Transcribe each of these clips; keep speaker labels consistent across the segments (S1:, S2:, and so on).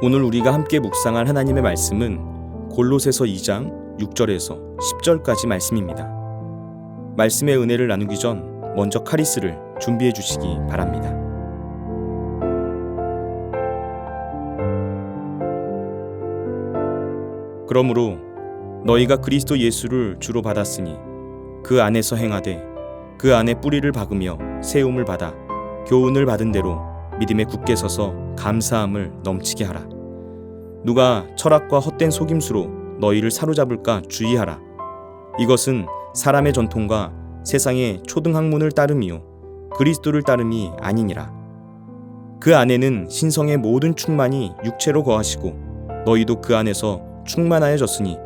S1: 오늘 우리가 함께 묵상할 하나님의 말씀은 골로새서 2장 6절에서 10절까지 말씀입니다. 말씀의 은혜를 나누기 전 먼저 카리스를 준비해 주시기 바랍니다. 그러므로 너희가 그리스도 예수를 주로 받았으니 그 안에서 행하되 그 안에 뿌리를 박으며 세움을 받아 교훈을 받은 대로 믿음에 굳게 서서 감사함을 넘치게 하라. 누가 철학과 헛된 속임수로 너희를 사로잡을까 주의하라. 이것은 사람의 전통과 세상의 초등학문을 따름이요 그리스도를 따름이 아니니라. 그 안에는 신성의 모든 충만이 육체로 거하시고 너희도 그 안에서 충만하여졌으니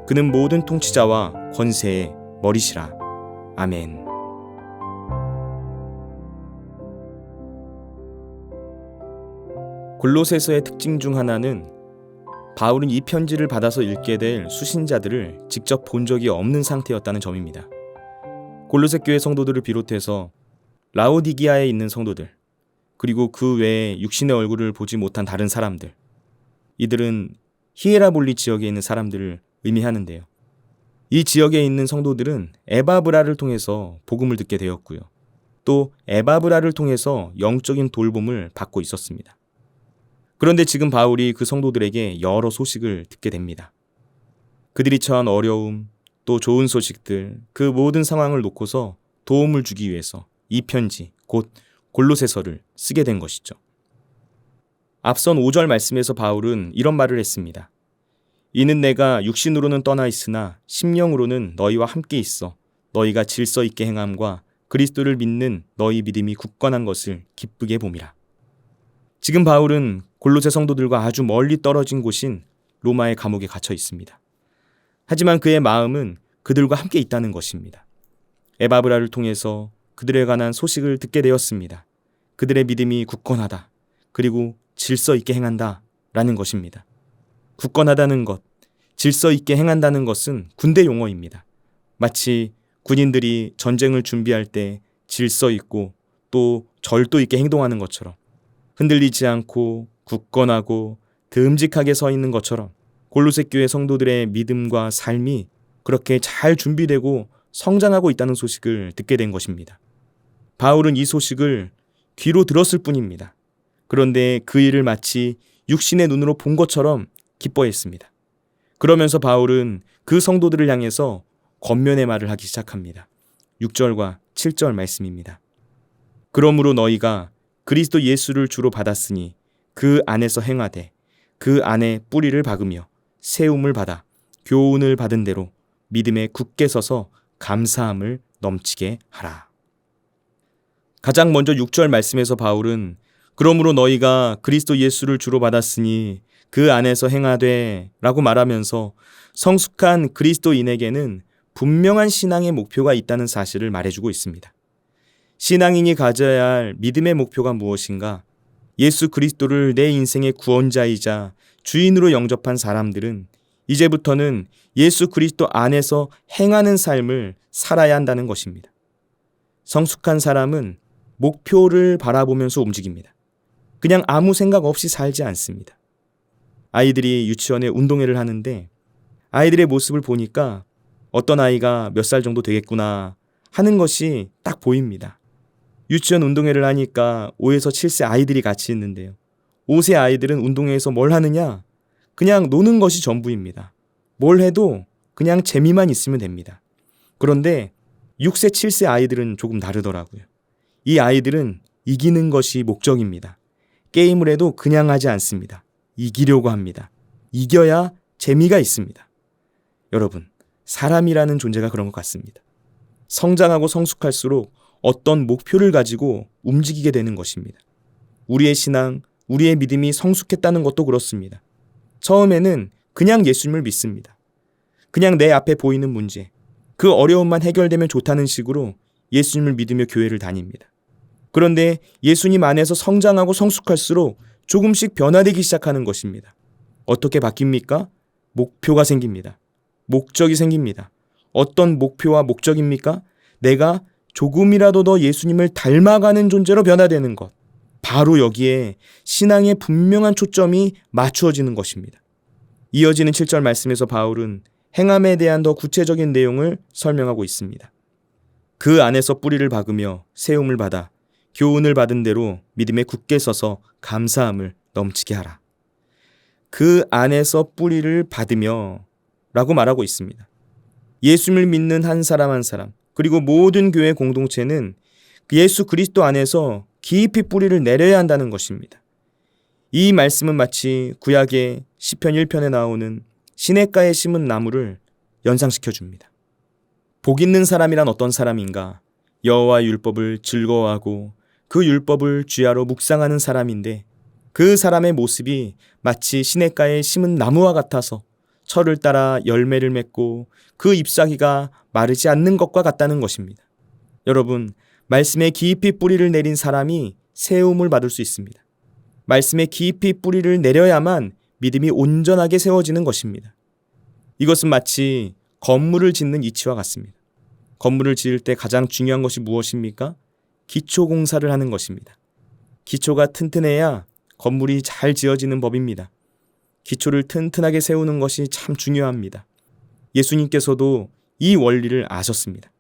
S1: 그는 모든 통치자와 권세의 머리시라. 아멘. 골로새서의 특징 중 하나는 바울은 이 편지를 받아서 읽게 될 수신자들을 직접 본 적이 없는 상태였다는 점입니다. 골로새 교회 성도들을 비롯해서 라오디기아에 있는 성도들, 그리고 그 외에 육신의 얼굴을 보지 못한 다른 사람들, 이들은 히에라볼리 지역에 있는 사람들을 의미하는데요. 이 지역에 있는 성도들은 에바브라를 통해서 복음을 듣게 되었고요. 또 에바브라를 통해서 영적인 돌봄을 받고 있었습니다. 그런데 지금 바울이 그 성도들에게 여러 소식을 듣게 됩니다. 그들이 처한 어려움, 또 좋은 소식들, 그 모든 상황을 놓고서 도움을 주기 위해서 이 편지, 곧 골로새서를 쓰게 된 것이죠. 앞선 5절 말씀에서 바울은 이런 말을 했습니다. 이는 내가 육신으로는 떠나 있으나 심령으로는 너희와 함께 있어 너희가 질서 있게 행함과 그리스도를 믿는 너희 믿음이 굳건한 것을 기쁘게 봄이라. 지금 바울은 골로새 성도들과 아주 멀리 떨어진 곳인 로마의 감옥에 갇혀 있습니다. 하지만 그의 마음은 그들과 함께 있다는 것입니다. 에바브라를 통해서 그들에 관한 소식을 듣게 되었습니다. 그들의 믿음이 굳건하다, 그리고 질서 있게 행한다 라는 것입니다. 굳건하다는 것, 질서 있게 행한다는 것은 군대 용어입니다. 마치 군인들이 전쟁을 준비할 때 질서 있고 또 절도 있게 행동하는 것처럼, 흔들리지 않고 굳건하고 듬직하게 서 있는 것처럼 골로새 교회 성도들의 믿음과 삶이 그렇게 잘 준비되고 성장하고 있다는 소식을 듣게 된 것입니다. 바울은 이 소식을 귀로 들었을 뿐입니다. 그런데 그 일을 마치 육신의 눈으로 본 것처럼 기뻐했습니다. 그러면서 바울은 그 성도들을 향해서 권면의 말을 하기 시작합니다. 6절과 7절 말씀입니다. 그러므로 너희가 그리스도 예수를 주로 받았으니 그 안에서 행하되 그 안에 뿌리를 박으며 세움을 받아 교훈을 받은 대로 믿음에 굳게 서서 감사함을 넘치게 하라. 가장 먼저 6절 말씀에서 바울은 그러므로 너희가 그리스도 예수를 주로 받았으니 그 안에서 행하되 라고 말하면서 성숙한 그리스도인에게는 분명한 신앙의 목표가 있다는 사실을 말해주고 있습니다. 신앙인이 가져야 할 믿음의 목표가 무엇인가? 예수 그리스도를 내 인생의 구원자이자 주인으로 영접한 사람들은 이제부터는 예수 그리스도 안에서 행하는 삶을 살아야 한다는 것입니다. 성숙한 사람은 목표를 바라보면서 움직입니다. 그냥 아무 생각 없이 살지 않습니다. 아이들이 유치원에 운동회를 하는데 아이들의 모습을 보니까 어떤 아이가 몇 살 정도 되겠구나 하는 것이 딱 보입니다. 유치원 운동회를 하니까 5에서 7세 아이들이 같이 있는데요. 5세 아이들은 운동회에서 뭘 하느냐? 그냥 노는 것이 전부입니다. 뭘 해도 그냥 재미만 있으면 됩니다. 그런데 6세, 7세 아이들은 조금 다르더라고요. 이 아이들은 이기는 것이 목적입니다. 게임을 해도 그냥 하지 않습니다. 이기려고 합니다. 이겨야 재미가 있습니다. 여러분, 사람이라는 존재가 그런 것 같습니다. 성장하고 성숙할수록 어떤 목표를 가지고 움직이게 되는 것입니다. 우리의 신앙, 우리의 믿음이 성숙했다는 것도 그렇습니다. 처음에는 그냥 예수님을 믿습니다. 그냥 내 앞에 보이는 문제, 그 어려움만 해결되면 좋다는 식으로 예수님을 믿으며 교회를 다닙니다. 그런데 예수님 안에서 성장하고 성숙할수록 조금씩 변화되기 시작하는 것입니다. 어떻게 바뀝니까? 목표가 생깁니다. 목적이 생깁니다. 어떤 목표와 목적입니까? 내가 조금이라도 더 예수님을 닮아가는 존재로 변화되는 것. 바로 여기에 신앙의 분명한 초점이 맞추어지는 것입니다. 이어지는 7절 말씀에서 바울은 행함에 대한 더 구체적인 내용을 설명하고 있습니다. 그 안에서 뿌리를 박으며 세움을 받아 교훈을 받은 대로 믿음에 굳게 서서 감사함을 넘치게 하라. 그 안에서 뿌리를 받으며 라고 말하고 있습니다. 예수를 믿는 한 사람 한 사람, 그리고 모든 교회 공동체는 예수 그리스도 안에서 깊이 뿌리를 내려야 한다는 것입니다. 이 말씀은 마치 구약의 시편 1편에 나오는 시냇가에 심은 나무를 연상시켜 줍니다. 복 있는 사람이란 어떤 사람인가? 여호와 율법을 즐거워하고 그 율법을 주야로 묵상하는 사람인데, 그 사람의 모습이 마치 시냇가에 심은 나무와 같아서 철을 따라 열매를 맺고 그 잎사귀가 마르지 않는 것과 같다는 것입니다. 여러분, 말씀에 깊이 뿌리를 내린 사람이 세움을 받을 수 있습니다. 말씀에 깊이 뿌리를 내려야만 믿음이 온전하게 세워지는 것입니다. 이것은 마치 건물을 짓는 이치와 같습니다. 건물을 지을 때 가장 중요한 것이 무엇입니까? 기초 공사를 하는 것입니다. 기초가 튼튼해야 건물이 잘 지어지는 법입니다. 기초를 튼튼하게 세우는 것이 참 중요합니다. 예수님께서도 이 원리를 아셨습니다.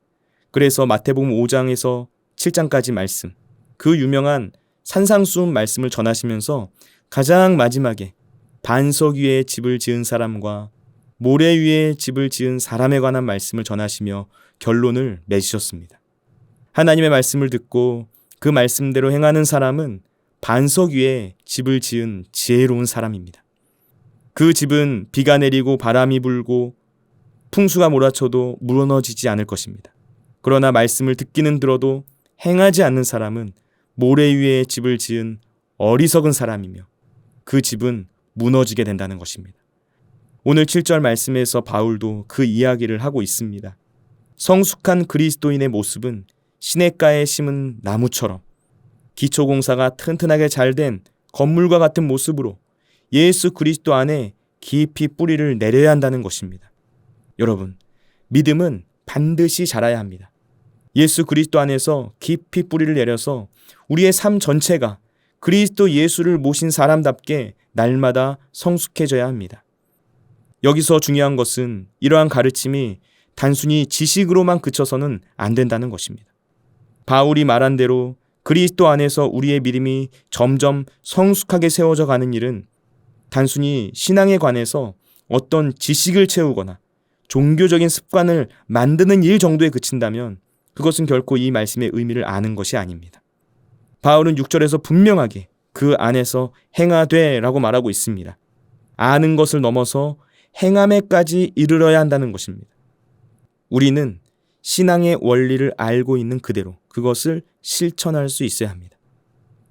S1: 그래서 마태복음 5장에서 7장까지 말씀, 그 유명한 산상수훈 말씀을 전하시면서 가장 마지막에 반석 위에 집을 지은 사람과 모래 위에 집을 지은 사람에 관한 말씀을 전하시며 결론을 맺으셨습니다. 하나님의 말씀을 듣고 그 말씀대로 행하는 사람은 반석 위에 집을 지은 지혜로운 사람입니다. 그 집은 비가 내리고 바람이 불고 풍수가 몰아쳐도 무너지지 않을 것입니다. 그러나 말씀을 듣기는 들어도 행하지 않는 사람은 모래 위에 집을 지은 어리석은 사람이며 그 집은 무너지게 된다는 것입니다. 오늘 7절 말씀에서 바울도 그 이야기를 하고 있습니다. 성숙한 그리스도인의 모습은 시냇가에 심은 나무처럼 기초공사가 튼튼하게 잘된 건물과 같은 모습으로 예수 그리스도 안에 깊이 뿌리를 내려야 한다는 것입니다. 여러분, 믿음은 반드시 자라야 합니다. 예수 그리스도 안에서 깊이 뿌리를 내려서 우리의 삶 전체가 그리스도 예수를 모신 사람답게 날마다 성숙해져야 합니다. 여기서 중요한 것은 이러한 가르침이 단순히 지식으로만 그쳐서는 안 된다는 것입니다. 바울이 말한 대로 그리스도 안에서 우리의 믿음이 점점 성숙하게 세워져 가는 일은 단순히 신앙에 관해서 어떤 지식을 채우거나 종교적인 습관을 만드는 일 정도에 그친다면 그것은 결코 이 말씀의 의미를 아는 것이 아닙니다. 바울은 6절에서 분명하게 그 안에서 행하되 라고 말하고 있습니다. 아는 것을 넘어서 행함에까지 이르러야 한다는 것입니다. 우리는 신앙의 원리를 알고 있는 그대로 그것을 실천할 수 있어야 합니다.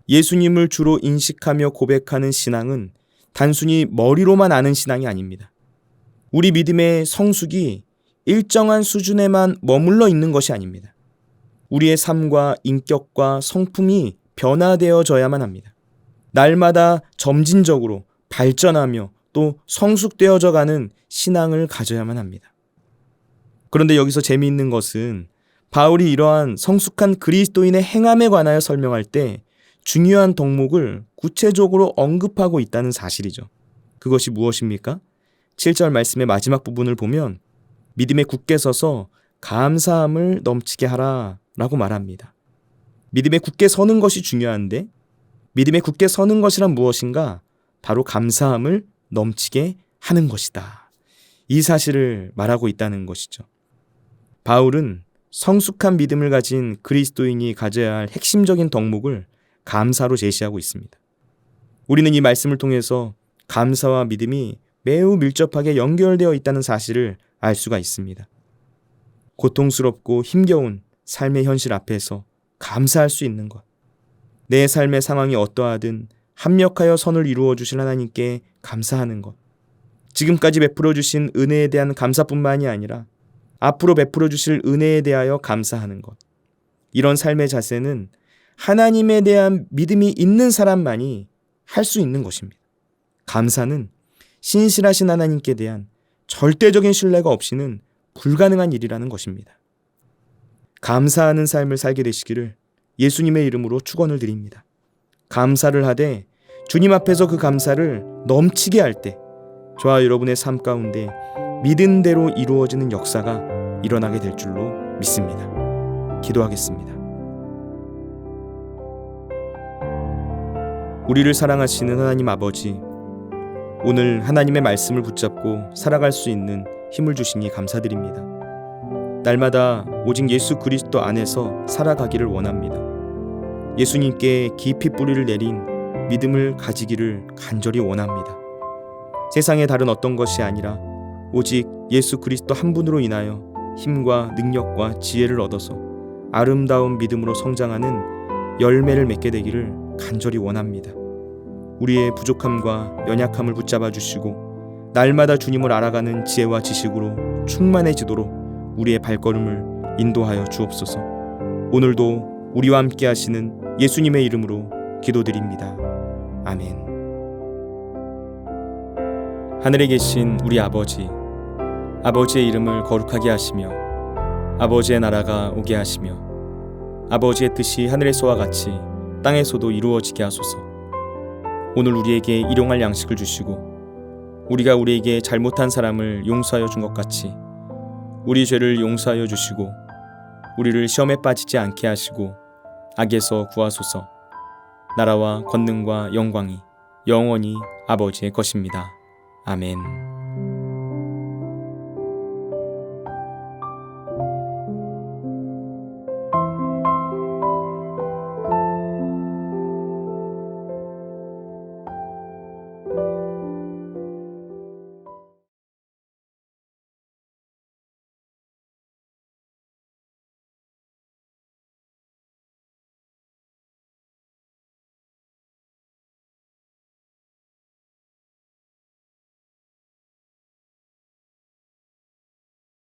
S1: 예수님을 주로 인식하며 고백하는 신앙은 단순히 머리로만 아는 신앙이 아닙니다. 우리 믿음의 성숙이 일정한 수준에만 머물러 있는 것이 아닙니다. 우리의 삶과 인격과 성품이 변화되어져야만 합니다. 날마다 점진적으로 발전하며 또 성숙되어져 가는 신앙을 가져야만 합니다. 그런데 여기서 재미있는 것은 바울이 이러한 성숙한 그리스도인의 행함에 관하여 설명할 때 중요한 덕목을 구체적으로 언급하고 있다는 사실이죠. 그것이 무엇입니까? 7절 말씀의 마지막 부분을 보면 믿음에 굳게 서서 감사함을 넘치게 하라 라고 말합니다. 믿음에 굳게 서는 것이 중요한데 믿음에 굳게 서는 것이란 무엇인가? 바로 감사함을 넘치게 하는 것이다. 이 사실을 말하고 있다는 것이죠. 바울은 성숙한 믿음을 가진 그리스도인이 가져야 할 핵심적인 덕목을 감사로 제시하고 있습니다. 우리는 이 말씀을 통해서 감사와 믿음이 매우 밀접하게 연결되어 있다는 사실을 알 수가 있습니다. 고통스럽고 힘겨운 삶의 현실 앞에서 감사할 수 있는 것, 내 삶의 상황이 어떠하든 합력하여 선을 이루어 주신 하나님께 감사하는 것, 지금까지 베풀어 주신 은혜에 대한 감사뿐만이 아니라 앞으로 베풀어 주실 은혜에 대하여 감사하는 것, 이런 삶의 자세는 하나님에 대한 믿음이 있는 사람만이 할 수 있는 것입니다. 감사는 신실하신 하나님께 대한 절대적인 신뢰가 없이는 불가능한 일이라는 것입니다. 감사하는 삶을 살게 되시기를 예수님의 이름으로 축원을 드립니다. 감사를 하되 주님 앞에서 그 감사를 넘치게 할 때 저와 여러분의 삶 가운데 믿은 대로 이루어지는 역사가 일어나게 될 줄로 믿습니다. 기도하겠습니다. 우리를 사랑하시는 하나님 아버지, 오늘 하나님의 말씀을 붙잡고 살아갈 수 있는 힘을 주시니 감사드립니다. 날마다 오직 예수 그리스도 안에서 살아가기를 원합니다. 예수님께 깊이 뿌리를 내린 믿음을 가지기를 간절히 원합니다. 세상의 다른 어떤 것이 아니라 오직 예수 그리스도 한 분으로 인하여 힘과 능력과 지혜를 얻어서 아름다운 믿음으로 성장하는 열매를 맺게 되기를 간절히 원합니다. 우리의 부족함과 연약함을 붙잡아 주시고 날마다 주님을 알아가는 지혜와 지식으로 충만해지도록 우리의 발걸음을 인도하여 주옵소서. 오늘도 우리와 함께 하시는 예수님의 이름으로 기도드립니다. 아멘. 하늘에 계신 우리 아버지, 아버지의 이름을 거룩하게 하시며 아버지의 나라가 오게 하시며 아버지의 뜻이 하늘에서와 같이 땅에서도 이루어지게 하소서. 오늘 우리에게 일용할 양식을 주시고 우리가 우리에게 잘못한 사람을 용서하여 준 것 같이 우리 죄를 용서하여 주시고 우리를 시험에 빠지지 않게 하시고 악에서 구하소서. 나라와 권능과 영광이 영원히 아버지의 것입니다. 아멘.